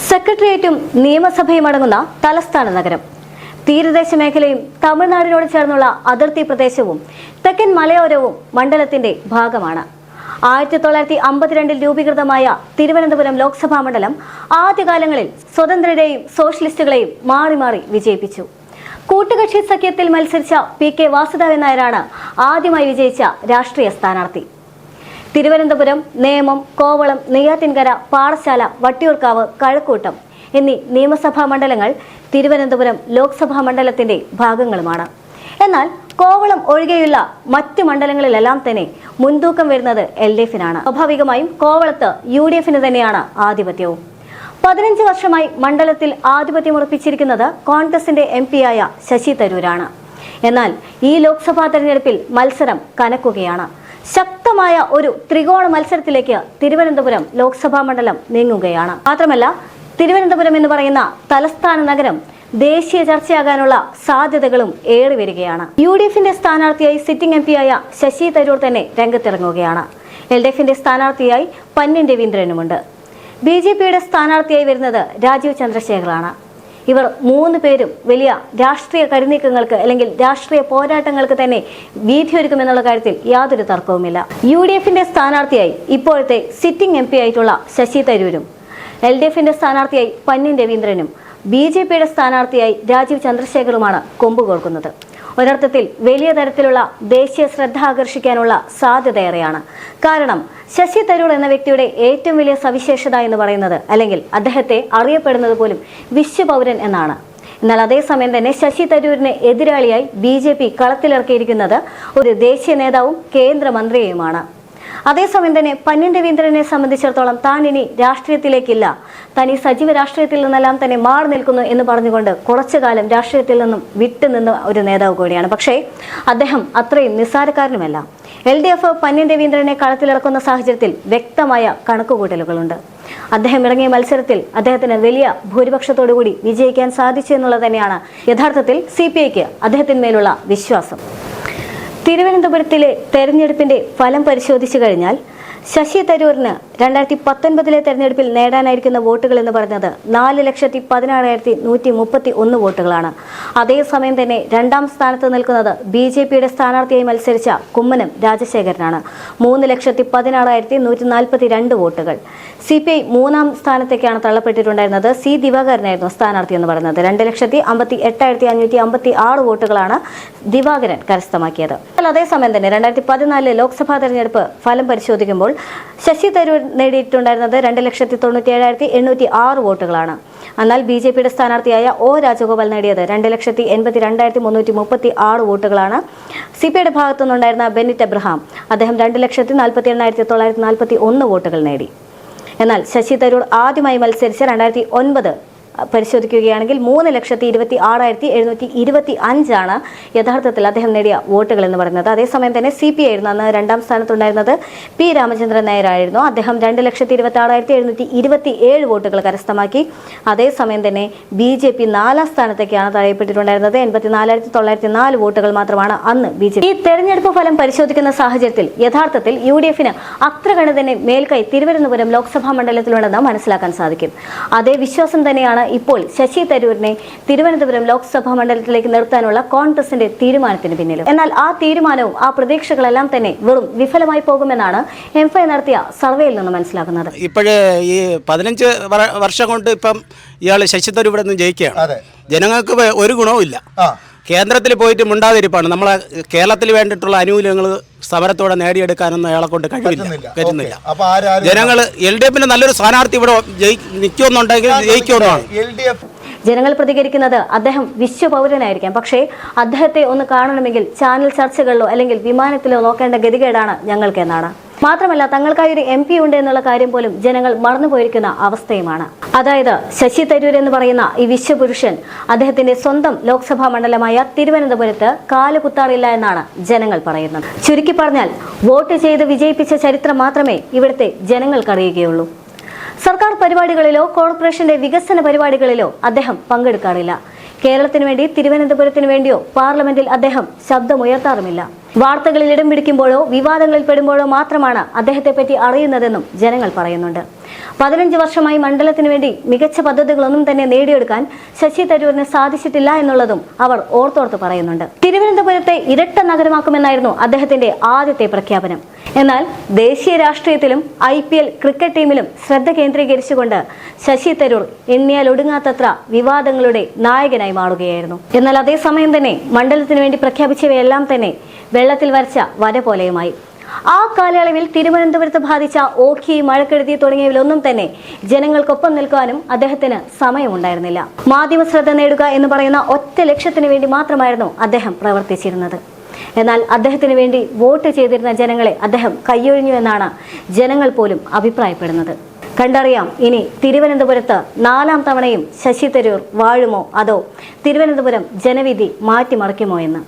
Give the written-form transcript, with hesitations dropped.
സെക്രട്ടേറിയറ്റും നിയമസഭയും അടങ്ങുന്ന തലസ്ഥാന നഗരം. തീരദേശ മേഖലയും തമിഴ്നാടിനോട് ചേർന്നുള്ള അതിർത്തി പ്രദേശവും തെക്കൻ മലയോരവും മണ്ഡലത്തിന്റെ ഭാഗമാണ്. 1952 രൂപീകൃതമായ തിരുവനന്തപുരം ലോക്സഭാ മണ്ഡലം ആദ്യകാലങ്ങളിൽ സ്വതന്ത്രരെയും സോഷ്യലിസ്റ്റുകളെയും മാറി മാറി വിജയിപ്പിച്ചു. കൂട്ടുകക്ഷി സഖ്യത്തിൽ മത്സരിച്ച PK വാസുദേവൻ നായരാണ് ആദ്യമായി വിജയിച്ച രാഷ്ട്രീയ സ്ഥാനാർത്ഥി. തിരുവനന്തപുരം, നേമം, കോവളം, നെയ്യാറ്റിൻകര, പാറശാല, വട്ടിയൂർക്കാവ്, കഴക്കൂട്ടം എന്നീ നിയമസഭാ മണ്ഡലങ്ങൾ തിരുവനന്തപുരം ലോക്സഭാ മണ്ഡലത്തിന്റെ ഭാഗങ്ങളുമാണ്. എന്നാൽ കോവളം ഒഴികെയുള്ള മറ്റ് മണ്ഡലങ്ങളിലെല്ലാം തന്നെ മുൻതൂക്കം വരുന്നത് LDF-നാണ്. സ്വാഭാവികമായും കോവളത്ത് UDF-ന് തന്നെയാണ് ആധിപത്യവും. 15 വർഷമായി മണ്ഡലത്തിൽ ആധിപത്യം ഉറപ്പിച്ചിരിക്കുന്നത് കോൺഗ്രസിന്റെ MP-യായ ശശി തരൂരാണ്. എന്നാൽ ഈ ലോക്സഭാ തെരഞ്ഞെടുപ്പിൽ മത്സരം കനക്കുകയാണ്. ശക്തമായ ഒരു ത്രികോണ മത്സരത്തിലേക്ക് തിരുവനന്തപുരം ലോക്സഭാ മണ്ഡലം നീങ്ങുകയാണ്. മാത്രമല്ല, തിരുവനന്തപുരം എന്ന് പറയുന്ന തലസ്ഥാന നഗരം ദേശീയ ചർച്ചയാകാനുള്ള സാധ്യതകളും ഏറി വരികയാണ്. UDF-ന്റെ സ്ഥാനാർത്ഥിയായി സിറ്റിംഗ് MP-യായ ശശി തരൂർ തന്നെ രംഗത്തിറങ്ങുകയാണ്. LDF-ന്റെ സ്ഥാനാർത്ഥിയായി പന്ന്യൻ രവീന്ദ്രനുമുണ്ട്. BJP-യുടെ സ്ഥാനാർത്ഥിയായി വരുന്നത് രാജീവ് ചന്ദ്രശേഖറാണ്. ഇവർ 3 പേരും വലിയ രാഷ്ട്രീയ കരുനീക്കങ്ങൾക്ക് അല്ലെങ്കിൽ രാഷ്ട്രീയ പോരാട്ടങ്ങൾക്ക് തന്നെ വീഥിയൊരുക്കുമെന്നുള്ള കാര്യത്തിൽ യാതൊരു തർക്കവുമില്ല. UDF-ന്റെ സ്ഥാനാർത്ഥിയായി ഇപ്പോഴത്തെ സിറ്റിംഗ് MP ആയിട്ടുള്ള ശശി തരൂരും, LDF-ന്റെ സ്ഥാനാർത്ഥിയായി പന്ന്യൻ രവീന്ദ്രനും, BJP-യുടെ സ്ഥാനാർത്ഥിയായി രാജീവ് ചന്ദ്രശേഖറുമാണ് കൊമ്പുകോർക്കുന്നത്. ഒരർത്ഥത്തിൽ വലിയ തരത്തിലുള്ള ദേശീയ ശ്രദ്ധ ആകർഷിക്കാനുള്ള സാധ്യതയേറെയാണ്. കാരണം ശശി തരൂർ എന്ന വ്യക്തിയുടെ ഏറ്റവും വലിയ സവിശേഷത എന്ന് പറയുന്നത്, അല്ലെങ്കിൽ അദ്ദേഹത്തെ അറിയപ്പെടുന്നത് പോലും വിശ്വപൗരൻ എന്നാണ്. എന്നാൽ അതേസമയം തന്നെ ശശി തരൂരിന് എതിരാളിയായി BJP കളത്തിലിറക്കിയിരിക്കുന്നത് ഒരു ദേശീയ നേതാവും കേന്ദ്രമന്ത്രിയുമാണ്. അതേസമയം തന്നെ പന്ന്യൻ രവീന്ദ്രനെ സംബന്ധിച്ചിടത്തോളം താൻ ഇനി രാഷ്ട്രീയത്തിലേക്കില്ല, താൻ ഈ സജീവ രാഷ്ട്രീയത്തിൽ നിന്നെല്ലാം തന്നെ മാറി നിൽക്കുന്നു എന്ന് പറഞ്ഞുകൊണ്ട് കുറച്ചു കാലം രാഷ്ട്രീയത്തിൽ നിന്നും വിട്ടുനിന്ന ഒരു നേതാവ് കൂടിയാണ്. പക്ഷേ അദ്ദേഹം അത്രയും നിസ്സാരക്കാരനുമല്ല. LDF പന്ന്യൻ രവീന്ദ്രനെ കളത്തിലിറക്കുന്ന സാഹചര്യത്തിൽ വ്യക്തമായ കണക്കുകൂട്ടലുകളുണ്ട്. അദ്ദേഹം ഇറങ്ങിയ മത്സരത്തിൽ അദ്ദേഹത്തിന് വലിയ ഭൂരിപക്ഷത്തോടുകൂടി വിജയിക്കാൻ സാധിച്ചു എന്നുള്ളത് തന്നെയാണ് യഥാർത്ഥത്തിൽ CPI-ക്ക് അദ്ദേഹത്തിന്മേലുള്ള വിശ്വാസം. തിരുവനന്തപുരത്തിലെ തെരഞ്ഞെടുപ്പിന്റെ ഫലം പരിശോധിച്ചു കഴിഞ്ഞാൽ ശശി തരൂരിന് 2019 തെരഞ്ഞെടുപ്പിൽ നേടാനായിരിക്കുന്ന വോട്ടുകൾ എന്ന് പറയുന്നത് 4,16,131 വോട്ടുകളാണ്. അതേസമയം തന്നെ രണ്ടാം സ്ഥാനത്ത് നിൽക്കുന്നത് BJP-യുടെ സ്ഥാനാർത്ഥിയായി മത്സരിച്ച കുമ്മനം രാജശേഖരനാണ്. 3,16,142 വോട്ടുകൾ. CPI മൂന്നാം സ്ഥാനത്തേക്കാണ് തള്ളപ്പെട്ടിട്ടുണ്ടായിരുന്നത്. C ദിവാകരനായിരുന്നു സ്ഥാനാർത്ഥി എന്ന് പറയുന്നത്. 2,58,556 വോട്ടുകളാണ് ദിവാകരൻ കരസ്ഥമാക്കിയത്. അതേസമയം തന്നെ 2014 ലോക്സഭാ തെരഞ്ഞെടുപ്പ് ഫലം പരിശോധിക്കുമ്പോൾ ശശി തരൂർ നേടിയിട്ടുണ്ടായിരുന്നത് 2,97,806 വോട്ടുകളാണ്. എന്നാൽ BJP-യുടെ സ്ഥാനാർത്ഥിയായ O രാജഗോപാൽ നേടിയത് 2,82,236 വോട്ടുകളാണ്. CPI-യുടെ ഭാഗത്തു നിന്നുണ്ടായിരുന്ന ബെന്നിറ്റ് എബ്രഹാം അദ്ദേഹം 2,48,941 വോട്ടുകൾ നേടി. എന്നാൽ ശശി തരൂർ ആദ്യമായി മത്സരിച്ച 2009 പരിശോധിക്കുകയാണെങ്കിൽ 3,26,725 യഥാർത്ഥത്തിൽ അദ്ദേഹം നേടിയ വോട്ടുകൾ എന്ന് പറയുന്നത്. അതേസമയം തന്നെ CPI ആയിരുന്നു അന്ന് രണ്ടാം സ്ഥാനത്തുണ്ടായിരുന്നത്. P രാമചന്ദ്രൻ നായരായിരുന്നു. അദ്ദേഹം 2,26,727 വോട്ടുകൾ കരസ്ഥമാക്കി. അതേസമയം തന്നെ BJP നാലാം സ്ഥാനത്തേക്കാണ് തഴയപ്പെട്ടിട്ടുണ്ടായിരുന്നത്. 84,904 വോട്ടുകൾ മാത്രമാണ് അന്ന് BJP. ഈ തെരഞ്ഞെടുപ്പ് ഫലം പരിശോധിക്കുന്ന സാഹചര്യത്തിൽ യഥാർത്ഥത്തിൽ UDF-ന് അത്ര കണ്ട് തന്നെ മേൽക്കൈ തിരുവനന്തപുരം ലോക്സഭാ മണ്ഡലത്തിലുണ്ടെന്ന് മനസ്സിലാക്കാൻ സാധിക്കും. അതേ വിശ്വാസം തന്നെയാണ് ഇപ്പോൾ ശശി തരൂരിനെ തിരുവനന്തപുരം ലോക്സഭാ മണ്ഡലത്തിലേക്ക് നിർത്താനുള്ള കോൺഗ്രസിന്റെ തീരുമാനത്തിന് പിന്നിലും. എന്നാൽ ആ തീരുമാനവും ആ പ്രതീക്ഷകളെല്ലാം തന്നെ വെറും വിഫലമായി പോകുമെന്നാണ് M5 നടത്തിയ സർവേയിൽ നിന്ന് മനസ്സിലാക്കുന്നത്. ഇപ്പോഴേ ഈ 15 വർഷം കൊണ്ട് ഇപ്പം ഇയാൾ ശശി തരൂർ ഇവിടെ നിന്ന് ജയിക്കുകയാണ്. ജനങ്ങൾക്ക് ഒരു ഗുണവും ഇല്ല. കേന്ദ്രത്തിൽ പോയിട്ട് മിണ്ടാതിരിപ്പാണ്. നമ്മളെ കേരളത്തിൽ വേണ്ടിയിട്ടുള്ള ആനുകൂല്യങ്ങൾ സമരത്തോടെ നേടിയെടുക്കാനൊന്നും അയാളെ കൊണ്ട് പറ്റുന്നില്ല. ജനങ്ങൾ LDF-ന് നല്ലൊരു സ്ഥാനാർത്ഥി ഇവിടെ നിൽക്കുമെന്നുണ്ടെങ്കിൽ ജയിക്കുമെന്നാണ്. ജനങ്ങൾ പ്രതികരിക്കുന്നത് അദ്ദേഹം വിശ്വപൗരനായിരിക്കാം, പക്ഷേ അദ്ദേഹത്തെ ഒന്ന് കാണണമെങ്കിൽ ചാനൽ ചർച്ചകളിലോ അല്ലെങ്കിൽ വിമാനത്തിലോ നോക്കേണ്ട ഗതികേടാണ് ഞങ്ങൾക്ക് എന്നാണ്. മാത്രമല്ല, തങ്ങൾക്കായി ഒരു MP ഉണ്ട് എന്നുള്ള കാര്യം പോലും ജനങ്ങൾ മറന്നുപോയിരിക്കുന്ന അവസ്ഥയുമാണ്. അതായത് ശശി തരൂർ എന്ന് പറയുന്ന ഈ വിശ്വപുരുഷൻ അദ്ദേഹത്തിന്റെ സ്വന്തം ലോക്സഭാ മണ്ഡലമായ തിരുവനന്തപുരത്ത് കാലുകുത്താറില്ല എന്നാണ് ജനങ്ങൾ പറയുന്നത്. ചുരുക്കി പറഞ്ഞാൽ, വോട്ട് ചെയ്ത് വിജയിപ്പിച്ച ചരിത്രം മാത്രമേ ഇവിടുത്തെ ജനങ്ങൾക്കറിയുകയുള്ളൂ. സർക്കാർ പരിപാടികളിലോ കോർപ്പറേഷന്റെ വികസന പരിപാടികളിലോ അദ്ദേഹം പങ്കെടുക്കാറില്ല. കേരളത്തിന് വേണ്ടി, തിരുവനന്തപുരത്തിന് വേണ്ടിയോ പാർലമെന്റിൽ അദ്ദേഹം ശബ്ദമുയർത്താറുമില്ല. വാർത്തകളിൽ ഇടം പിടിക്കുമ്പോഴോ വിവാദങ്ങളിൽ പെടുമ്പോഴോ മാത്രമാണ് അദ്ദേഹത്തെ പറ്റി അറിയുന്നതെന്നും ജനങ്ങൾ പറയുന്നുണ്ട്. 15 വർഷമായി മണ്ഡലത്തിന് വേണ്ടി മികച്ച പദ്ധതികളൊന്നും തന്നെ നേടിയെടുക്കാൻ ശശി തരൂരിന് സാധിച്ചിട്ടില്ല എന്നുള്ളതും അവർ ഓർത്തോർത്ത് പറയുന്നുണ്ട്. തിരുവനന്തപുരത്തെ ഇരട്ട നഗരമാക്കുമെന്നായിരുന്നു അദ്ദേഹത്തിന്റെ ആദ്യത്തെ പ്രഖ്യാപനം. എന്നാൽ ദേശീയ രാഷ്ട്രീയത്തിലും IPL ക്രിക്കറ്റ് ടീമിലും ശ്രദ്ധ കേന്ദ്രീകരിച്ചുകൊണ്ട് ശശി തരൂർ എണ്ണിയാൽ ഒടുങ്ങാത്തത്ര വിവാദങ്ങളുടെ നായകനായി മാറുകയായിരുന്നു. എന്നാൽ അതേസമയം തന്നെ മണ്ഡലത്തിന് വേണ്ടി പ്രഖ്യാപിച്ചവയെല്ലാം തന്നെ വെള്ളത്തിൽ വരച്ച വര പോലെയുമായി. ആ കാലയളവിൽ തിരുവനന്തപുരത്ത് ബാധിച്ച ഓഖി, മഴക്കെടുതി തുടങ്ങിയവയിലൊന്നും തന്നെ ജനങ്ങൾക്കൊപ്പം നിൽക്കാനും അദ്ദേഹത്തിന് സമയമുണ്ടായിരുന്നില്ല. മാധ്യമ ശ്രദ്ധ നേടുക എന്ന് പറയുന്ന ഒറ്റ ലക്ഷ്യത്തിന് വേണ്ടി മാത്രമായിരുന്നു അദ്ദേഹം പ്രവർത്തിച്ചിരുന്നത്. എന്നാൽ അദ്ദേഹത്തിന് വേണ്ടി വോട്ട് ചെയ്തിരുന്ന ജനങ്ങളെ അദ്ദേഹം കൈയൊഴിഞ്ഞു എന്നാണ് ജനങ്ങൾ പോലും അഭിപ്രായപ്പെടുന്നത്. കണ്ടറിയാം ഇനി തിരുവനന്തപുരത്ത് 4ാം തവണയും ശശി തരൂർ വാഴുമോ അതോ തിരുവനന്തപുരം ജനവിധി മാറ്റിമറിക്കുമോ എന്ന്.